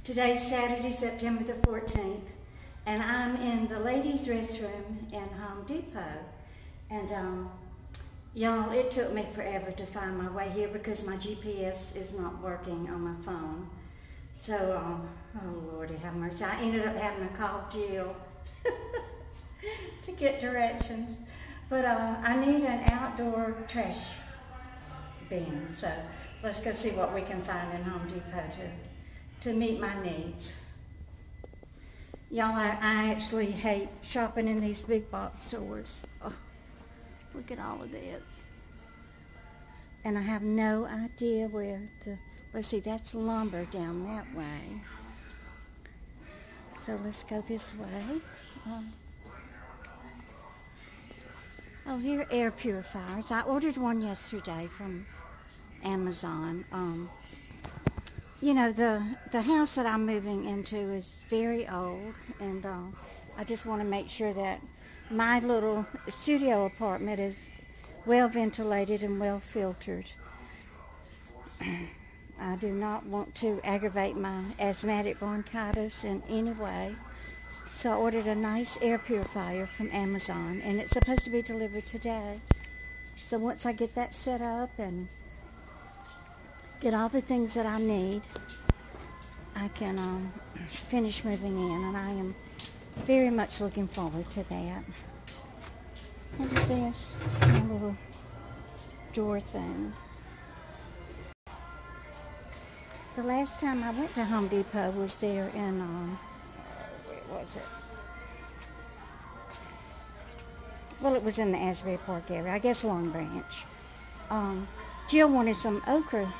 Today's Saturday, September the 14th, and I'm in the ladies' restroom in Home Depot. And y'all, it took me forever to find my way here because my GPS is not working on my phone. So, oh Lordy have mercy, I ended up having to call Jill to get directions. But I need an outdoor trash bin, so let's go see what we can find in Home Depot to meet my needs. Y'all, I actually hate shopping in these big box stores. Oh, look at all of this. And I have no idea where to, let's see, that's lumber down that way. So let's go this way. Oh, here are air purifiers. I ordered one yesterday from Amazon. You know, the house that I'm moving into is very old, and I just want to make sure that my little studio apartment is well ventilated and well filtered. I do not want to aggravate my asthmatic bronchitis in any way. So I ordered a nice air purifier from Amazon, and it's supposed to be delivered today. So once I get that set up and get all the things that I need, I can finish moving in, and I am very much looking forward to that. What is this? A little drawer thing. The last time I went to Home Depot was there in, where was it? Well, it was in the Asbury Park area, I guess Long Branch. Jill wanted some okra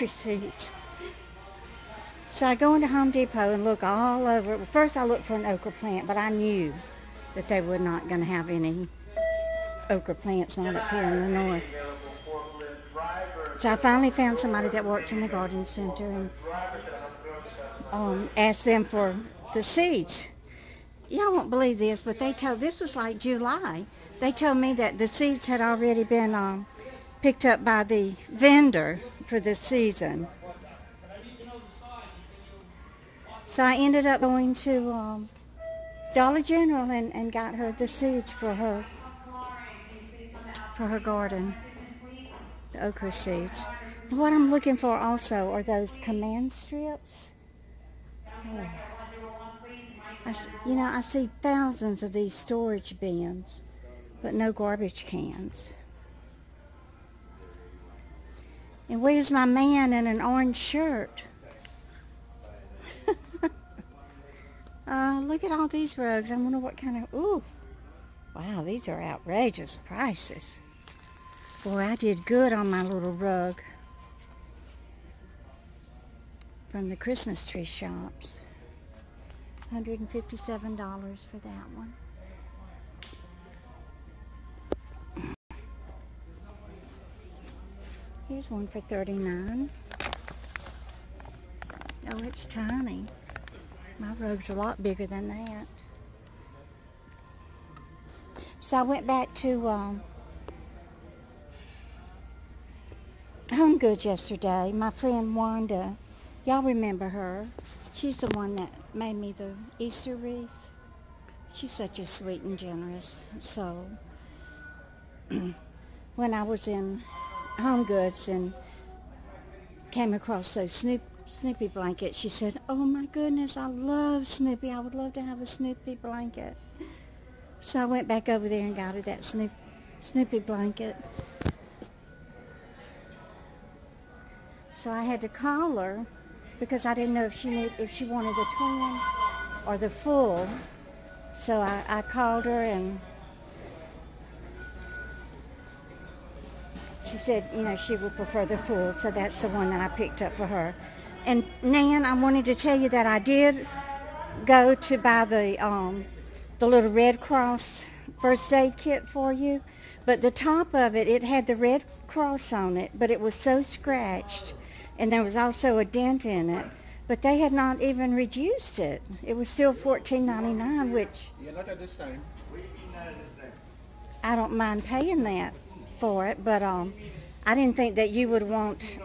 seeds. So I go into Home Depot and look all over. First I looked for an okra plant, but I knew that they were not going to have any okra plants not up here in the north. So I finally found somebody that worked in the garden center and asked them for the seeds. Y'all won't believe this, but this was like July. They told me that the seeds had already been picked up by the vendor for this season. So I ended up going to Dollar General and got her the seeds for her garden, the okra seeds. And what I'm looking for also are those command strips. Oh. I see thousands of these storage bins, but no garbage cans. And where's my man in an orange shirt? Look at all these rugs. I wonder what kind of, ooh, wow, these are outrageous prices. Boy, I did good on my little rug from the Christmas tree shops. $157 for that one. Here's one for $39. Oh, it's tiny. My rug's a lot bigger than that. So I went back to Home Goods yesterday. My friend Wanda, y'all remember her. She's the one that made me the Easter wreath. She's such a sweet and generous soul. When I was in Home Goods and came across those Snoopy blankets, she said, "Oh my goodness, I love Snoopy. I would love to have a Snoopy blanket." So I went back over there and got her that Snoopy blanket. So I had to call her because I didn't know if she wanted the twin or the full. So I called her and she said, she would prefer the full, so that's the one that I picked up for her. And Nan, I wanted to tell you that I did go to buy the little Red Cross first aid kit for you, but the top of it had the Red Cross on it, but it was so scratched, and there was also a dent in it, but they had not even reduced it. It was still $14.99, which yeah, not at this time. I don't mind paying that for it, but I didn't think that you would want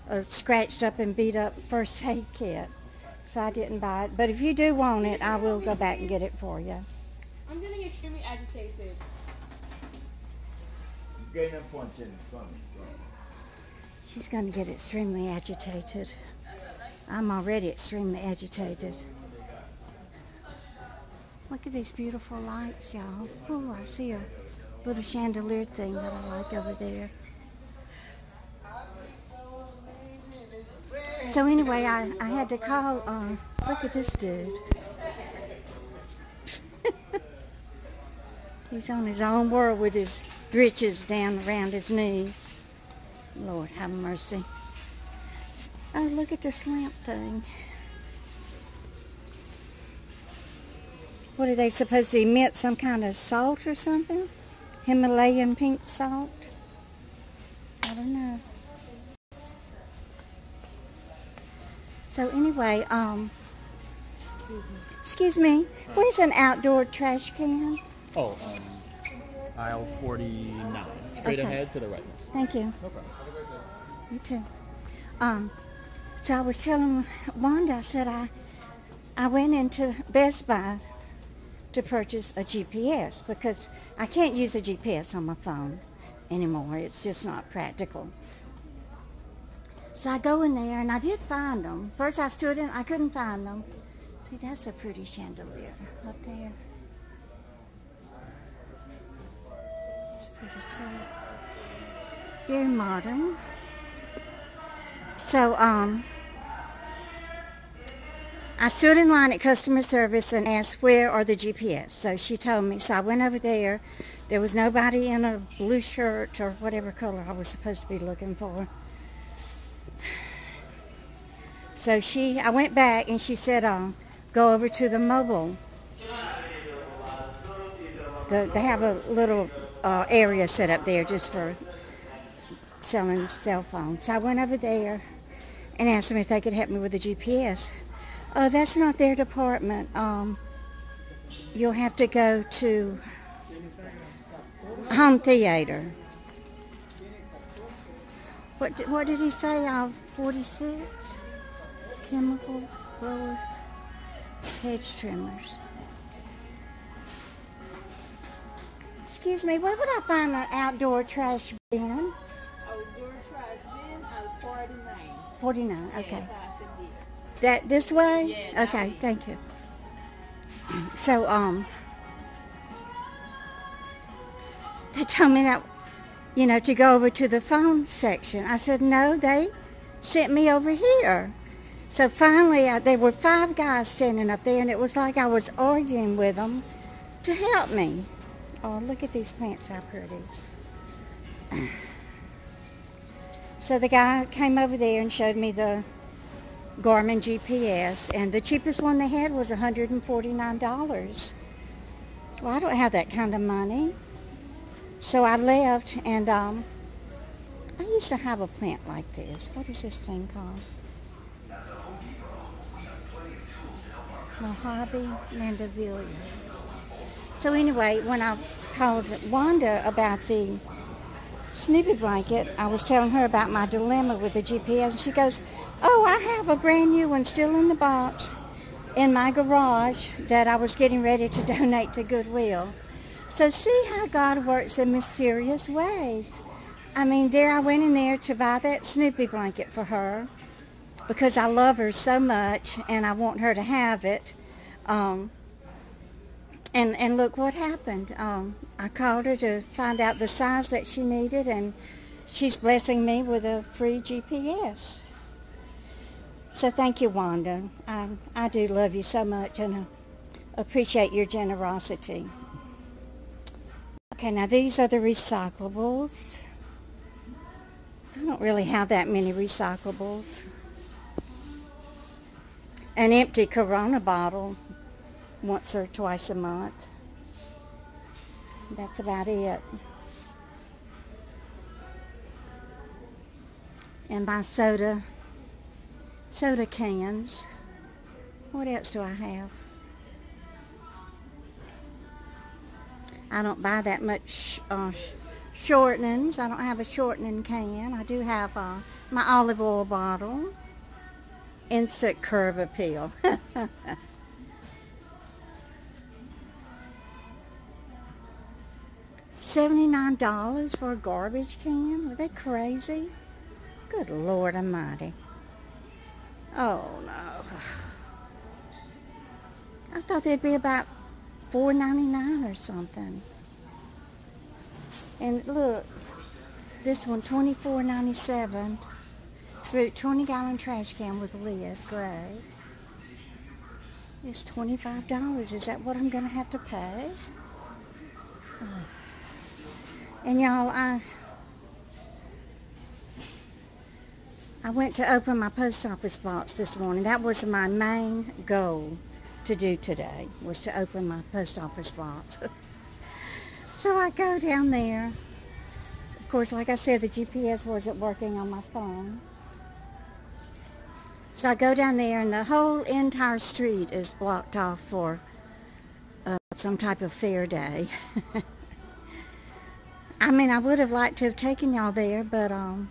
a scratched up and beat up first aid kit. So I didn't buy it. But if you do want it, I will go back and get it for you. I'm getting extremely agitated. She's going to get extremely agitated. I'm already extremely agitated. Look at these beautiful lights, y'all. Oh, I see a little chandelier thing that I like over there. So anyway, I had to call, look at this dude. He's on his own world with his breeches down around his knees. Lord have mercy. Oh, look at this lamp thing. What are they supposed to emit? Some kind of salt or something? Himalayan pink salt? I don't know. So anyway, excuse me, where's an outdoor trash can? Oh, aisle 49. Straight ahead to the right. Thank you. No problem. You too. So I was telling Wanda, I said I went into Best Buy to purchase a GPS because I can't use a GPS on my phone anymore. It's just not practical. So I go in there and I did find them. First I stood in, I couldn't find them. See, that's a pretty chandelier up there. It's pretty too. Very modern. So, I stood in line at customer service and asked where are the GPS. So she told me. So I went over there. There was nobody in a blue shirt or whatever color I was supposed to be looking for. So I went back and she said, go over to the mobile. They have a little area set up there just for selling cell phones. So I went over there and asked them if they could help me with the GPS. That's not their department. You'll have to go to home theater. What did he say? 46? Chemicals, blowers, hedge trimmers. Excuse me, where would I find an outdoor trash bin? Outdoor trash bin at 49. 49, okay. Yeah, This way? Yeah, okay, thank you. So, they told me that, to go over to the phone section. I said, no, they sent me over here. So finally, there were 5 guys standing up there, and it was like I was arguing with them to help me. Oh, look at these plants, how pretty. So the guy came over there and showed me the Garmin GPS, and the cheapest one they had was $149. Well, I don't have that kind of money. So I left, and I used to have a plant like this. What is this thing called? Mojave Mandevilla. So anyway, when I called Wanda about the Snoopy blanket, I was telling her about my dilemma with the GPS, and she goes, oh, I have a brand new one still in the box in my garage that I was getting ready to donate to Goodwill. So see how God works in mysterious ways. I mean, there I went in there to buy that Snoopy blanket for her because I love her so much and I want her to have it. And look what happened. I called her to find out the size that she needed, and she's blessing me with a free GPS. So thank you, Wanda. I do love you so much and appreciate your generosity. Okay, now these are the recyclables. I don't really have that many recyclables. An empty Corona bottle once or twice a month. That's about it. And my soda cans. What else do I have? I don't buy that much shortenings. I don't have a shortening can. I do have my olive oil bottle. Instant curb appeal. $79 for a garbage can? Were they crazy? Good Lord Almighty. Oh no. I thought they'd be about $4.99 or something. And look, this one, $24.97. Fruit 20-gallon trash can with lid, gray. It's $25. Is that what I'm going to have to pay? And y'all, I went to open my post office box this morning. That was my main goal to do today, was to open my post office box. So I go down there. Of course, like I said, the GPS wasn't working on my phone. So I go down there, and the whole entire street is blocked off for some type of fair day. I mean, I would have liked to have taken y'all there, but I'm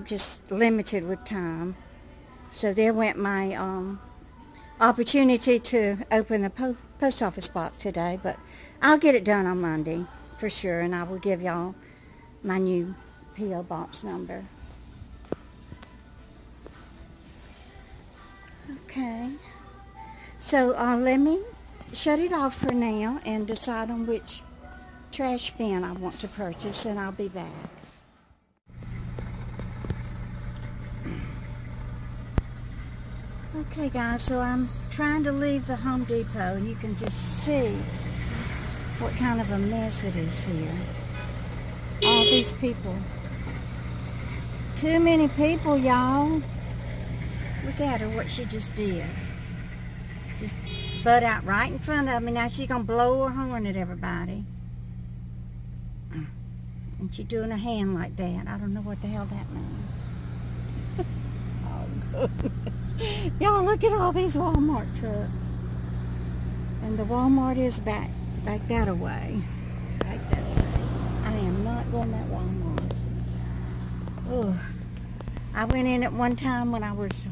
just limited with time. So there went my opportunity to open the post office box today, but I'll get it done on Monday for sure, and I will give y'all my new P.O. box number. Okay, so let me shut it off for now and decide on which trash bin I want to purchase, and I'll be back. Okay guys, so I'm trying to leave the Home Depot, and you can just see what kind of a mess it is here. All these people. Too many people, y'all. Look at her, what she just did. Just butt out right in front of me. Now she's going to blow her horn at everybody. And she's doing her hand like that. I don't know what the hell that means. Oh, goodness. Y'all, look at all these Walmart trucks. And the Walmart is back that way. Back that way. I am not going that Walmart. Oh, I went in at one time when I was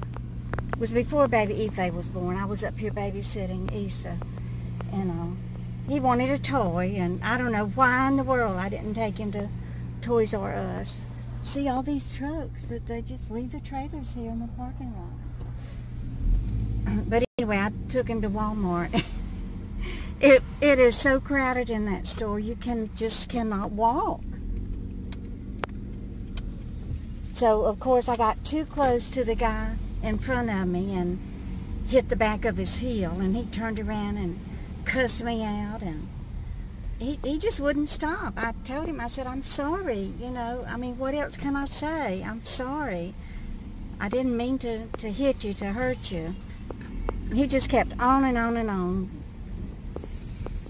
before baby Ife was born. I was up here babysitting Issa, and he wanted a toy, and I don't know why in the world I didn't take him to Toys R Us. See all these trucks that they just leave the trailers here in the parking lot. But anyway, I took him to Walmart. It is so crowded in that store, you just cannot walk. So of course I got too close to the guy in front of me and hit the back of his heel, and he turned around and cussed me out, and he just wouldn't stop. I told him, I said, I'm sorry, you know, I mean, what else can I say? I'm sorry. I didn't mean to hit you, to hurt you. And he just kept on and on and on,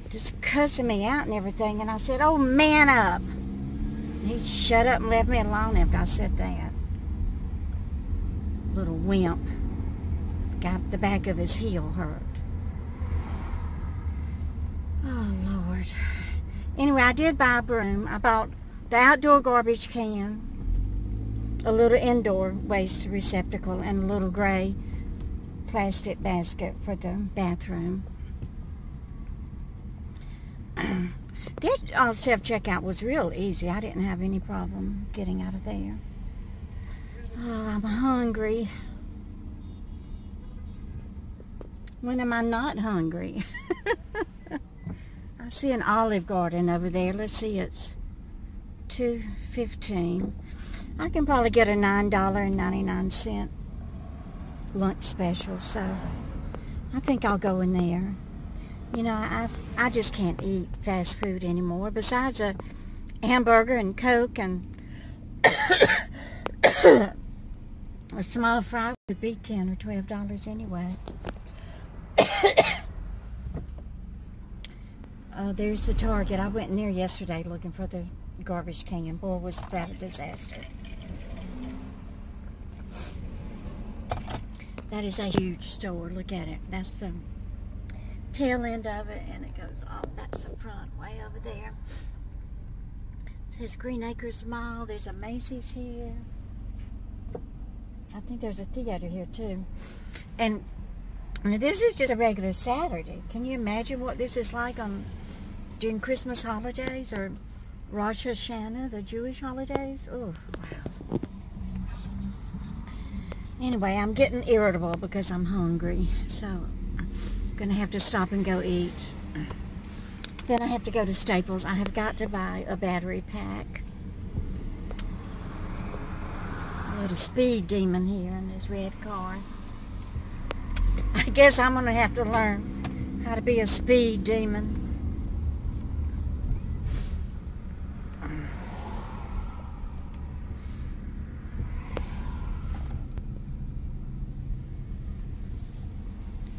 just cussing me out and everything, and I said, oh, man up. And he shut up and left me alone after I said that. Little wimp. Got the back of his heel hurt. Oh, Lord. Anyway, I did buy a broom. I bought the outdoor garbage can, a little indoor waste receptacle, and a little gray plastic basket for the bathroom. Their self-checkout was real easy. I didn't have any problem getting out of there. Oh, I'm hungry. When am I not hungry? I see an Olive Garden over there. Let's see, it's $2.15. I can probably get a $9.99 lunch special, so I think I'll go in there. You know, I just can't eat fast food anymore. Besides a hamburger and Coke and a small fry would be $10 or $12 anyway. Oh, there's the Target. I went in there yesterday looking for the garbage can. Boy, was that a disaster. That is a huge store. Look at it. That's the tail end of it, and it goes off. That's the front way over there. It says Green Acres Mall. There's a Macy's here. I think there's a theater here too. And this is just a regular Saturday. Can you imagine what this is like during Christmas holidays or Rosh Hashanah, the Jewish holidays? Oh, wow. Anyway, I'm getting irritable because I'm hungry, so I'm going to have to stop and go eat. Then I have to go to Staples. I have got to buy a battery pack. A little speed demon here in this red car. I guess I'm going to have to learn how to be a speed demon.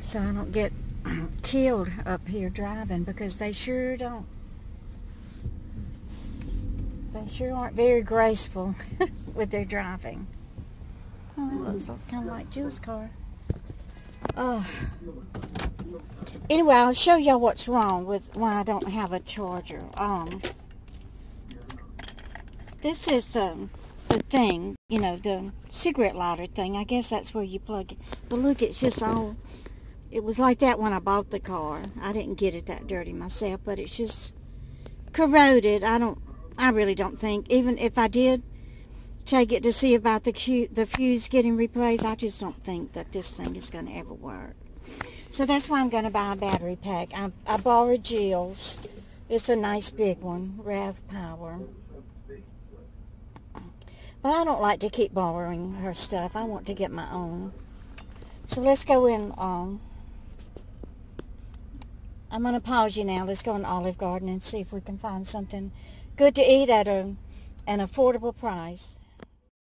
So I don't get killed up here driving, because they sure don't. They sure aren't very graceful with their driving. Oh, that looks kind of like Jill's car. Anyway, I'll show y'all what's wrong with why I don't have a charger. This is the thing, you know, the cigarette lighter thing. I guess that's where you plug it. But look, it's just all... It was like that when I bought the car. I didn't get it that dirty myself, but it's just corroded. I really don't think, even if I did take it to see about the fuse getting replaced, I just don't think that this thing is going to ever work. So that's why I'm going to buy a battery pack. I borrowed Jill's. It's a nice big one, Rev Power. But I don't like to keep borrowing her stuff. I want to get my own. So let's go in. I'm going to pause you now. Let's go in Olive Garden and see if we can find something good to eat at an affordable price.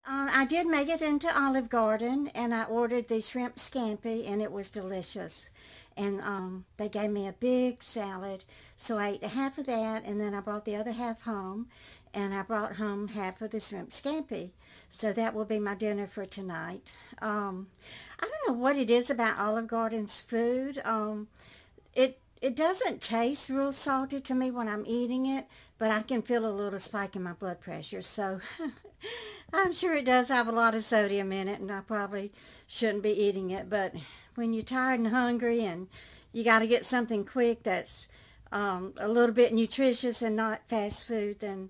I did make it into Olive Garden, and I ordered the shrimp scampi, and it was delicious. And they gave me a big salad, so I ate half of that, and then I brought the other half home, and I brought home half of the shrimp scampi. So that will be my dinner for tonight. I don't know what it is about Olive Garden's food. It doesn't taste real salty to me when I'm eating it, but I can feel a little spike in my blood pressure. So I'm sure it does have a lot of sodium in it, and I probably shouldn't be eating it. But when you're tired and hungry and you got to get something quick that's a little bit nutritious and not fast food, then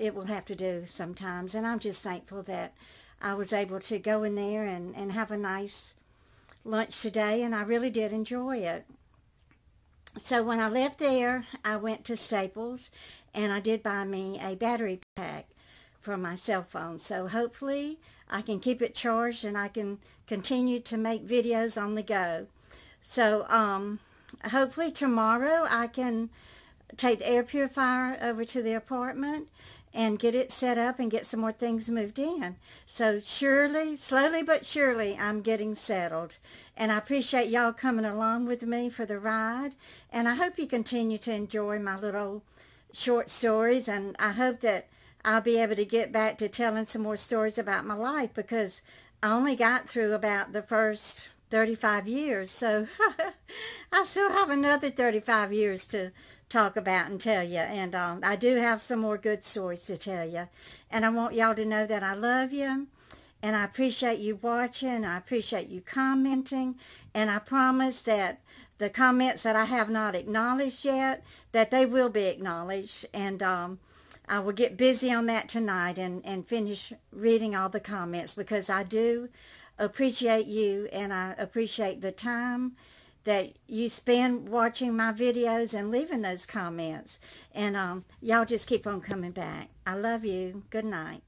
it will have to do sometimes. And I'm just thankful that I was able to go in there and have a nice lunch today, and I really did enjoy it. So when I left there, I went to Staples, and I did buy me a battery pack for my cell phone. So hopefully I can keep it charged and I can continue to make videos on the go. So hopefully tomorrow I can take the air purifier over to the apartment and get it set up and get some more things moved in. So surely, slowly but surely, I'm getting settled. And I appreciate y'all coming along with me for the ride. And I hope you continue to enjoy my little short stories. And I hope that I'll be able to get back to telling some more stories about my life, because I only got through about the first 35 years. So I still have another 35 years to talk about and tell you. And I do have some more good stories to tell you. And I want y'all to know that I love you. And I appreciate you watching. I appreciate you commenting. And I promise that the comments that I have not acknowledged yet, that they will be acknowledged. And I will get busy on that tonight and finish reading all the comments, because I do appreciate you, and I appreciate the time that you spend watching my videos and leaving those comments. And y'all just keep on coming back. I love you. Good night.